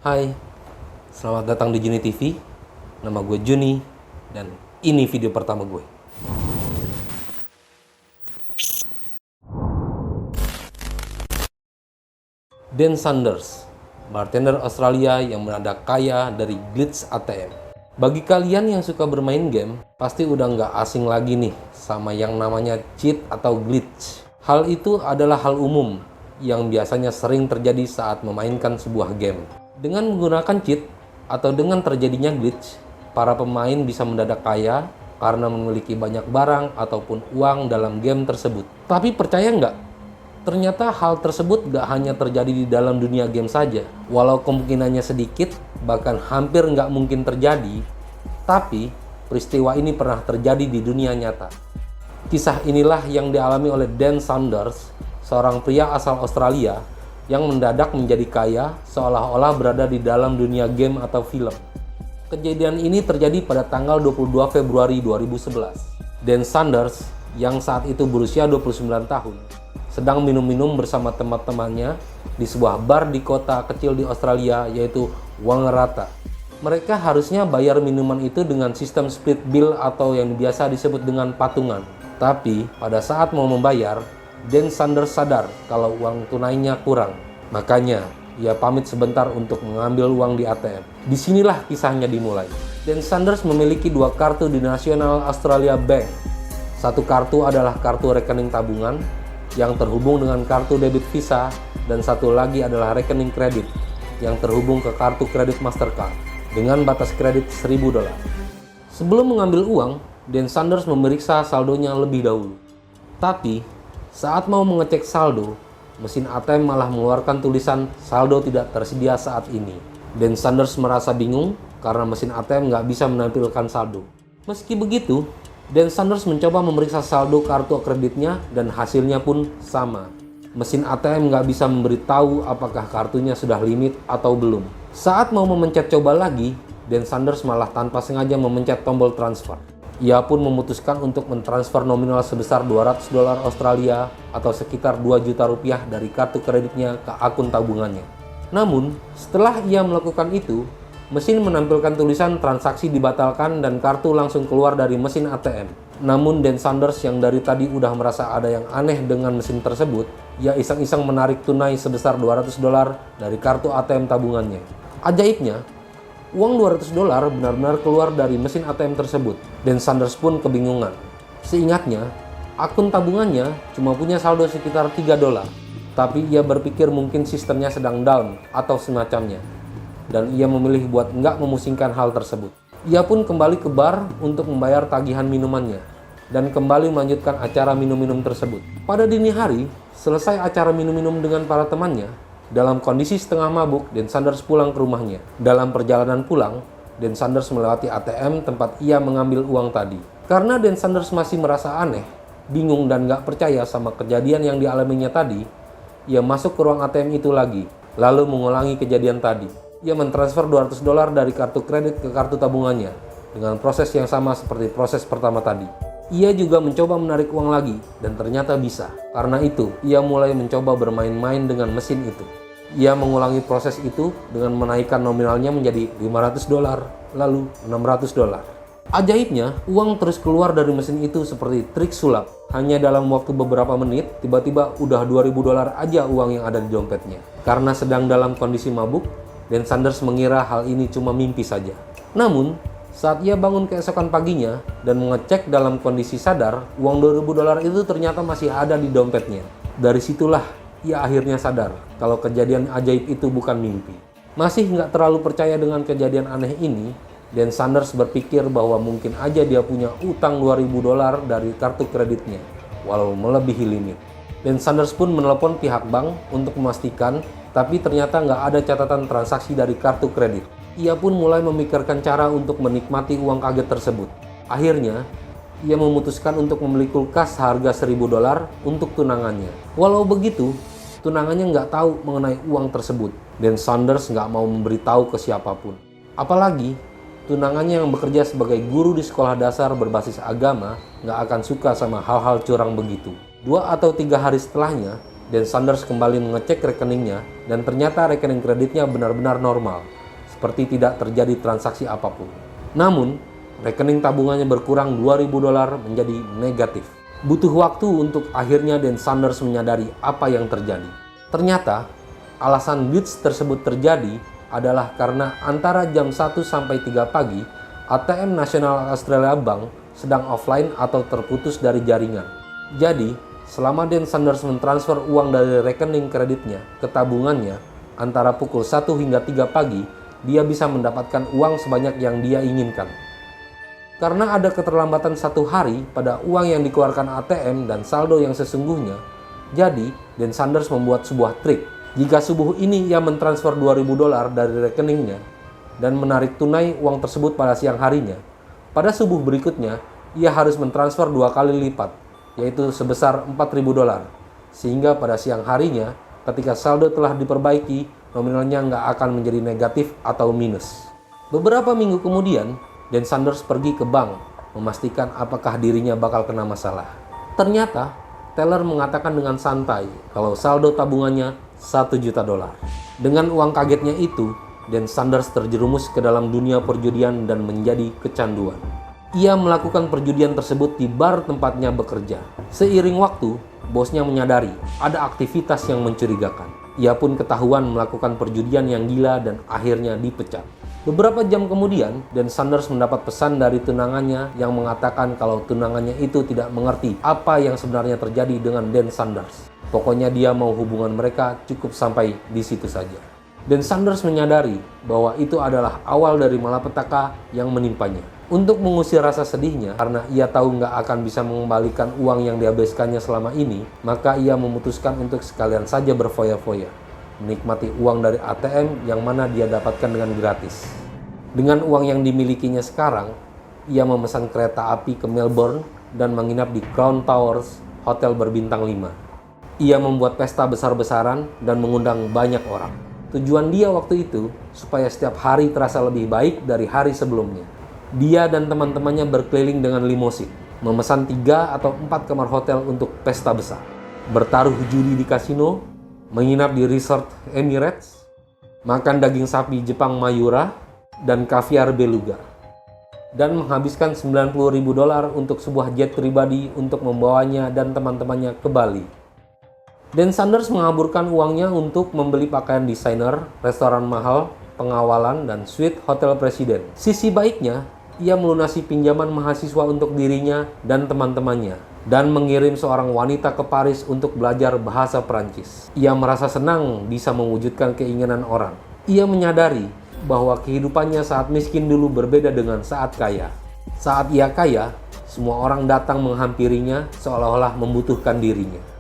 Hai, selamat datang di Juni TV. Nama gue Juni dan ini video pertama gue. Dan Sanders, bartender Australia yang mendadak kaya dari glitch ATM. Bagi kalian yang suka bermain game, pasti udah nggak asing lagi nih sama yang namanya cheat atau glitch. Hal itu adalah hal umum yang biasanya sering terjadi saat memainkan sebuah game. Dengan menggunakan cheat atau dengan terjadinya glitch, para pemain bisa mendadak kaya karena memiliki banyak barang ataupun uang dalam game tersebut. Tapi percaya nggak? Ternyata hal tersebut gak hanya terjadi di dalam dunia game saja. Walau kemungkinannya sedikit, bahkan hampir nggak mungkin terjadi, tapi peristiwa ini pernah terjadi di dunia nyata. Kisah inilah yang dialami oleh Dan Sanders, seorang pria asal Australia yang mendadak menjadi kaya seolah-olah berada di dalam dunia game atau film. Kejadian ini terjadi pada tanggal 22 Februari 2011. Dan Sanders, yang saat itu berusia 29 tahun, sedang minum-minum bersama teman-temannya di sebuah bar di kota kecil di Australia yaitu Wangaratta. Mereka harusnya bayar minuman itu dengan sistem split bill atau yang biasa disebut dengan patungan. Tapi pada saat mau membayar, Dan Sanders sadar kalau uang tunainya kurang. Makanya ia pamit sebentar untuk mengambil uang di ATM. Disinilah kisahnya dimulai. Dan Sanders memiliki dua kartu di National Australia Bank. Satu kartu adalah kartu rekening tabungan yang terhubung dengan kartu debit Visa, dan satu lagi adalah rekening kredit yang terhubung ke kartu kredit Mastercard dengan batas kredit $1.000. Sebelum mengambil uang, Dan Sanders memeriksa saldonya lebih dahulu. Tapi saat mau mengecek saldo, mesin ATM malah mengeluarkan tulisan saldo tidak tersedia saat ini. Dan Sanders merasa bingung karena mesin ATM nggak bisa menampilkan saldo. Meski begitu, Dan Sanders mencoba memeriksa saldo kartu kreditnya dan hasilnya pun sama. Mesin ATM nggak bisa memberitahu apakah kartunya sudah limit atau belum. Saat mau memencet coba lagi, Dan Sanders malah tanpa sengaja memencet tombol transfer. Ia pun memutuskan untuk mentransfer nominal sebesar $200 Australia atau sekitar 2 juta rupiah dari kartu kreditnya ke akun tabungannya. Namun, setelah ia melakukan itu, mesin menampilkan tulisan transaksi dibatalkan dan kartu langsung keluar dari mesin ATM. Namun Dan Sanders yang dari tadi udah merasa ada yang aneh dengan mesin tersebut, ia iseng-iseng menarik tunai sebesar $200 dari kartu ATM tabungannya. Ajaibnya, uang $200 benar-benar keluar dari mesin ATM tersebut. Dan Sanders pun kebingungan. Seingatnya, akun tabungannya cuma punya saldo sekitar $3. Tapi ia berpikir mungkin sistemnya sedang down atau semacamnya. Dan ia memilih buat nggak memusingkan hal tersebut. Ia pun kembali ke bar untuk membayar tagihan minumannya dan kembali melanjutkan acara minum-minum tersebut. Pada dini hari, selesai acara minum-minum dengan para temannya, dalam kondisi setengah mabuk, Dan Sanders pulang ke rumahnya. Dalam perjalanan pulang, Dan Sanders melewati ATM tempat ia mengambil uang tadi. Karena Dan Sanders masih merasa aneh, bingung dan nggak percaya sama kejadian yang dialaminya tadi, ia masuk ke ruang ATM itu lagi, lalu mengulangi kejadian tadi. Ia mentransfer $200 dari kartu kredit ke kartu tabungannya dengan proses yang sama seperti proses pertama tadi. Ia juga mencoba menarik uang lagi dan ternyata bisa. Karena itu, ia mulai mencoba bermain-main dengan mesin itu. Ia mengulangi proses itu dengan menaikkan nominalnya menjadi $500, lalu $600. Ajaibnya, uang terus keluar dari mesin itu seperti trik sulap. Hanya dalam waktu beberapa menit, tiba-tiba udah $2.000 aja uang yang ada di dompetnya. Karena sedang dalam kondisi mabuk, Dan Sanders mengira hal ini cuma mimpi saja. Namun, saat ia bangun keesokan paginya dan mengecek dalam kondisi sadar, uang $2.000 itu ternyata masih ada di dompetnya. Dari situlah ia akhirnya sadar kalau kejadian ajaib itu bukan mimpi. Masih nggak terlalu percaya dengan kejadian aneh ini, Dan Sanders berpikir bahwa mungkin aja dia punya utang $2.000 dari kartu kreditnya, walau melebihi limit. Dan Sanders pun menelepon pihak bank untuk memastikan, tapi ternyata nggak ada catatan transaksi dari kartu kredit. Ia pun mulai memikirkan cara untuk menikmati uang kaget tersebut. Akhirnya, ia memutuskan untuk membeli kulkas harga $1.000 untuk tunangannya. Walau begitu, tunangannya nggak tahu mengenai uang tersebut. Dan Sanders nggak mau memberitahu ke siapapun. Apalagi, tunangannya yang bekerja sebagai guru di sekolah dasar berbasis agama nggak akan suka sama hal-hal curang begitu. 2 atau 3 hari setelahnya, Dan Sanders kembali mengecek rekeningnya dan ternyata rekening kreditnya benar-benar normal, seperti tidak terjadi transaksi apapun. Namun, rekening tabungannya berkurang $2.000 menjadi negatif. Butuh waktu untuk akhirnya Dan Sanders menyadari apa yang terjadi. Ternyata, alasan glitch tersebut terjadi adalah karena antara jam 1 sampai 3 pagi, ATM Nasional Australia Bank sedang offline atau terputus dari jaringan. Jadi, selama Dan Sanders mentransfer uang dari rekening kreditnya ke tabungannya antara pukul 1 hingga 3 pagi, dia bisa mendapatkan uang sebanyak yang dia inginkan. Karena ada keterlambatan 1 hari pada uang yang dikeluarkan ATM dan saldo yang sesungguhnya, jadi Dan Sanders membuat sebuah trik. Jika subuh ini ia mentransfer $2.000 dari rekeningnya dan menarik tunai uang tersebut pada siang harinya, pada subuh berikutnya ia harus mentransfer 2 kali lipat, yaitu sebesar $4.000, sehingga pada siang harinya ketika saldo telah diperbaiki, nominalnya nggak akan menjadi negatif atau minus. Beberapa minggu kemudian, Dan Sanders pergi ke bank memastikan apakah dirinya bakal kena masalah. Ternyata, teller mengatakan dengan santai kalau saldo tabungannya $1 juta. Dengan uang kagetnya itu, Dan Sanders terjerumus ke dalam dunia perjudian dan menjadi kecanduan. Ia melakukan perjudian tersebut di bar tempatnya bekerja. Seiring waktu, bosnya menyadari ada aktivitas yang mencurigakan. Ia pun ketahuan melakukan perjudian yang gila dan akhirnya dipecat. Beberapa jam kemudian, Dan Sanders mendapat pesan dari tunangannya yang mengatakan kalau tunangannya itu tidak mengerti apa yang sebenarnya terjadi dengan Dan Sanders. Pokoknya dia mau hubungan mereka cukup sampai di situ saja. Dan Sanders menyadari bahwa itu adalah awal dari malapetaka yang menimpanya. Untuk mengusir rasa sedihnya karena ia tahu nggak akan bisa mengembalikan uang yang dihabiskannya selama ini, maka ia memutuskan untuk sekalian saja berfoya-foya, menikmati uang dari ATM yang mana dia dapatkan dengan gratis. Dengan uang yang dimilikinya sekarang, ia memesan kereta api ke Melbourne dan menginap di Crown Towers, hotel berbintang 5. Ia membuat pesta besar-besaran dan mengundang banyak orang. Tujuan dia waktu itu supaya setiap hari terasa lebih baik dari hari sebelumnya. Dia dan teman-temannya berkeliling dengan limosin, memesan 3 atau 4 kamar hotel untuk pesta besar, bertaruh judi di kasino, menginap di resort Emirates, makan daging sapi Jepang Mayura, dan kaviar beluga, dan menghabiskan $90.000 untuk sebuah jet pribadi untuk membawanya dan teman-temannya ke Bali. Dan Sanders mengaburkan uangnya untuk membeli pakaian desainer, restoran mahal, pengawalan, dan suite hotel presiden. Sisi baiknya, ia melunasi pinjaman mahasiswa untuk dirinya dan teman-temannya, dan mengirim seorang wanita ke Paris untuk belajar bahasa Perancis. Ia merasa senang bisa mewujudkan keinginan orang. Ia menyadari bahwa kehidupannya saat miskin dulu berbeda dengan saat kaya. Saat ia kaya, semua orang datang menghampirinya seolah-olah membutuhkan dirinya.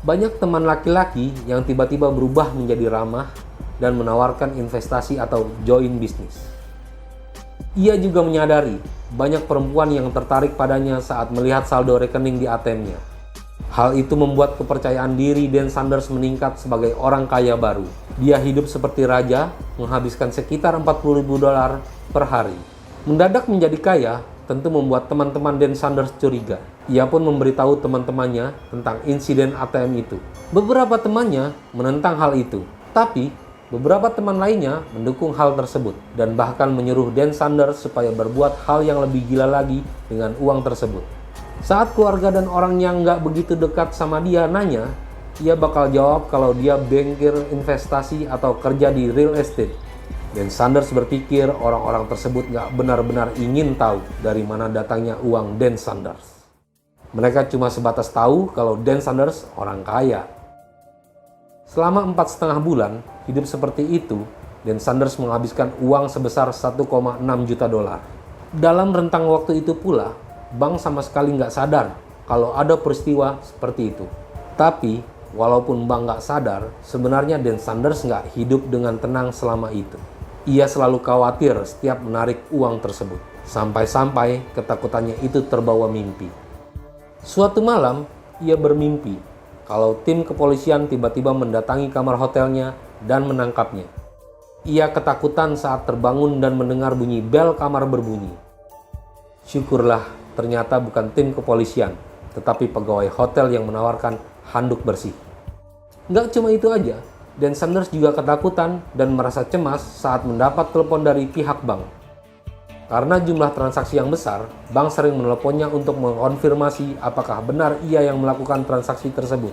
Banyak teman laki-laki yang tiba-tiba berubah menjadi ramah dan menawarkan investasi atau join bisnis. Ia juga menyadari banyak perempuan yang tertarik padanya saat melihat saldo rekening di ATM-nya. Hal itu membuat kepercayaan diri Dan Sanders meningkat sebagai orang kaya baru. Dia hidup seperti raja, menghabiskan sekitar $40.000 per hari. Mendadak menjadi kaya tentu membuat teman-teman Dan Sanders curiga. Ia pun memberitahu teman-temannya tentang insiden ATM itu. Beberapa temannya menentang hal itu, tapi beberapa teman lainnya mendukung hal tersebut dan bahkan menyuruh Dan Sanders supaya berbuat hal yang lebih gila lagi dengan uang tersebut. Saat keluarga dan orang yang nggak begitu dekat sama dia nanya, ia bakal jawab kalau dia bankir investasi atau kerja di real estate. Dan Sanders berpikir orang-orang tersebut nggak benar-benar ingin tahu dari mana datangnya uang Dan Sanders. Mereka cuma sebatas tahu kalau Dan Sanders orang kaya. Selama 4,5 bulan hidup seperti itu, Dan Sanders menghabiskan uang sebesar $1,6 juta. Dalam rentang waktu itu pula, bank sama sekali nggak sadar kalau ada peristiwa seperti itu. Tapi, walaupun bank nggak sadar, sebenarnya Dan Sanders nggak hidup dengan tenang selama itu. Ia selalu khawatir setiap menarik uang tersebut. Sampai-sampai ketakutannya itu terbawa mimpi. Suatu malam, ia bermimpi kalau tim kepolisian tiba-tiba mendatangi kamar hotelnya dan menangkapnya. Ia ketakutan saat terbangun dan mendengar bunyi bel kamar berbunyi. Syukurlah, ternyata bukan tim kepolisian, tetapi pegawai hotel yang menawarkan handuk bersih. Nggak cuma itu aja, Dan Sanders juga ketakutan dan merasa cemas saat mendapat telepon dari pihak bank. Karena jumlah transaksi yang besar, bank sering meneleponnya untuk mengonfirmasi apakah benar ia yang melakukan transaksi tersebut.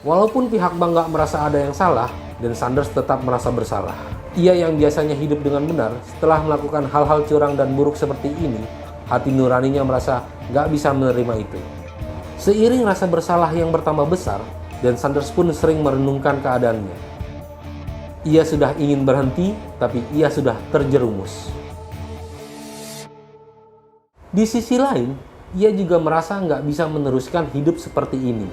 Walaupun pihak bank nggak merasa ada yang salah, Dan Sanders tetap merasa bersalah. Ia yang biasanya hidup dengan benar, setelah melakukan hal-hal curang dan buruk seperti ini, hati nuraninya merasa nggak bisa menerima itu. Seiring rasa bersalah yang bertambah besar, Dan Sanders pun sering merenungkan keadaannya. Ia sudah ingin berhenti, tapi ia sudah terjerumus. Di sisi lain, ia juga merasa nggak bisa meneruskan hidup seperti ini.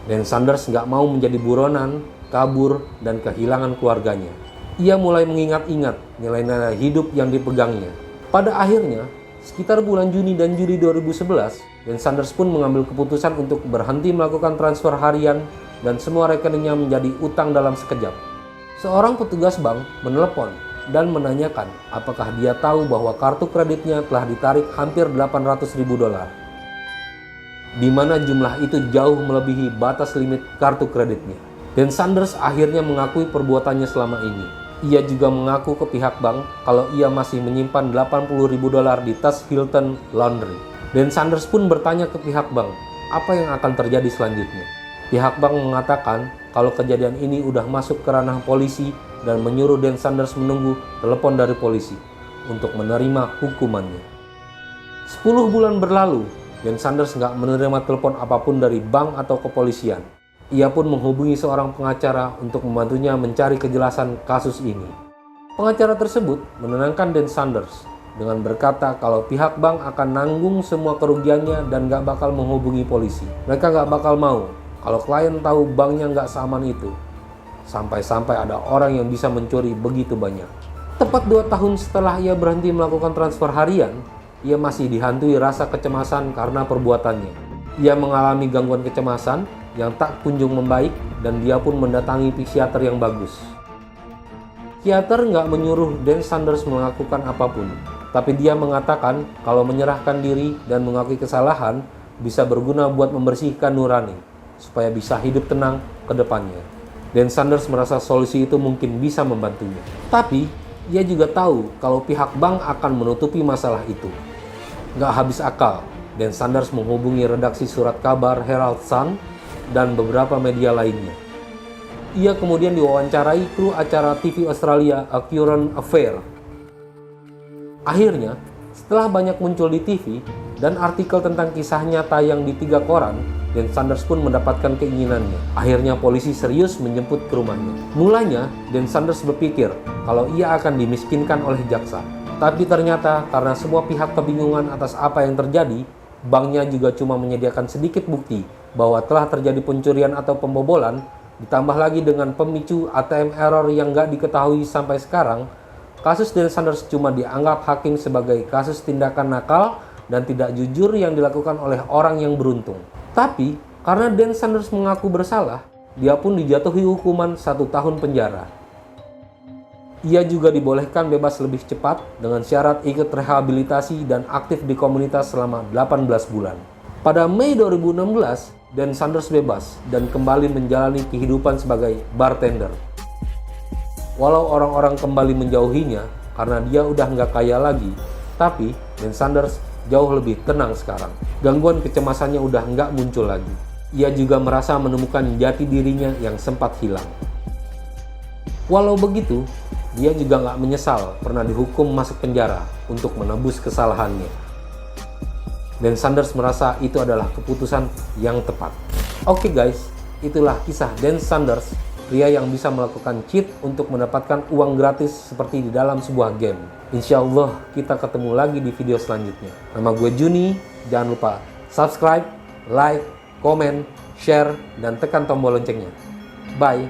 Dan Sanders nggak mau menjadi buronan, kabur, dan kehilangan keluarganya. Ia mulai mengingat-ingat nilai-nilai hidup yang dipegangnya. Pada akhirnya, sekitar bulan Juni dan Juli 2011, Dan Sanders pun mengambil keputusan untuk berhenti melakukan transfer harian dan semua rekeningnya menjadi utang dalam sekejap. Seorang petugas bank menelepon dan menanyakan apakah dia tahu bahwa kartu kreditnya telah ditarik hampir $800.000, di mana jumlah itu jauh melebihi batas limit kartu kreditnya. Dan Sanders akhirnya mengakui perbuatannya selama ini. Ia juga mengaku ke pihak bank kalau ia masih menyimpan $80.000 di tas Hilton Laundry. Dan Sanders pun bertanya ke pihak bank, apa yang akan terjadi selanjutnya. Pihak bank mengatakan kalau kejadian ini udah masuk ke ranah polisi dan menyuruh Dan Sanders menunggu telepon dari polisi untuk menerima hukumannya. 10 bulan berlalu, Dan Sanders nggak menerima telepon apapun dari bank atau kepolisian. Ia pun menghubungi seorang pengacara untuk membantunya mencari kejelasan kasus ini. Pengacara tersebut menenangkan Dan Sanders dengan berkata kalau pihak bank akan nanggung semua kerugiannya dan gak bakal menghubungi polisi. Mereka gak bakal mau kalau klien tahu banknya gak seaman itu. Sampai-sampai ada orang yang bisa mencuri begitu banyak. Tepat 2 tahun setelah ia berhenti melakukan transfer harian, ia masih dihantui rasa kecemasan karena perbuatannya. Ia mengalami gangguan kecemasan yang tak kunjung membaik dan dia pun mendatangi psikiater yang bagus. Psikiater nggak menyuruh Dan Sanders melakukan apapun, tapi dia mengatakan kalau menyerahkan diri dan mengakui kesalahan bisa berguna buat membersihkan nurani, supaya bisa hidup tenang ke depannya. Dan Sanders merasa solusi itu mungkin bisa membantunya. Tapi, ia juga tahu kalau pihak bank akan menutupi masalah itu. Nggak habis akal, Dan Sanders menghubungi redaksi surat kabar Herald Sun dan beberapa media lainnya. Ia kemudian diwawancarai kru acara TV Australia A Current Affair. Akhirnya, setelah banyak muncul di TV dan artikel tentang kisahnya tayang di 3 koran, Dan Sanders pun mendapatkan keinginannya. Akhirnya polisi serius menjemput ke rumahnya. Mulanya, Dan Sanders berpikir kalau ia akan dimiskinkan oleh jaksa. Tapi ternyata karena semua pihak kebingungan atas apa yang terjadi, banknya juga cuma menyediakan sedikit bukti bahwa telah terjadi pencurian atau pembobolan, ditambah lagi dengan pemicu ATM error yang nggak diketahui sampai sekarang. Kasus Dan Sanders cuma dianggap hakim sebagai kasus tindakan nakal dan tidak jujur yang dilakukan oleh orang yang beruntung. Tapi, karena Dan Sanders mengaku bersalah, dia pun dijatuhi hukuman 1 tahun penjara. Ia juga dibolehkan bebas lebih cepat dengan syarat ikut rehabilitasi dan aktif di komunitas selama 18 bulan. Pada Mei 2016, Dan Sanders bebas dan kembali menjalani kehidupan sebagai bartender. Walau orang-orang kembali menjauhinya karena dia udah nggak kaya lagi, tapi Dan Sanders jauh lebih tenang sekarang. Gangguan kecemasannya udah nggak muncul lagi. Ia juga merasa menemukan jati dirinya yang sempat hilang. Walau begitu, dia juga nggak menyesal pernah dihukum masuk penjara untuk menebus kesalahannya. Dan Sanders merasa itu adalah keputusan yang tepat. Oke guys, itulah kisah Dan Sanders, pria yang bisa melakukan cheat untuk mendapatkan uang gratis seperti di dalam sebuah game. Insya Allah kita ketemu lagi di video selanjutnya. Nama gue Juni, jangan lupa subscribe, like, komen, share, dan tekan tombol loncengnya. Bye!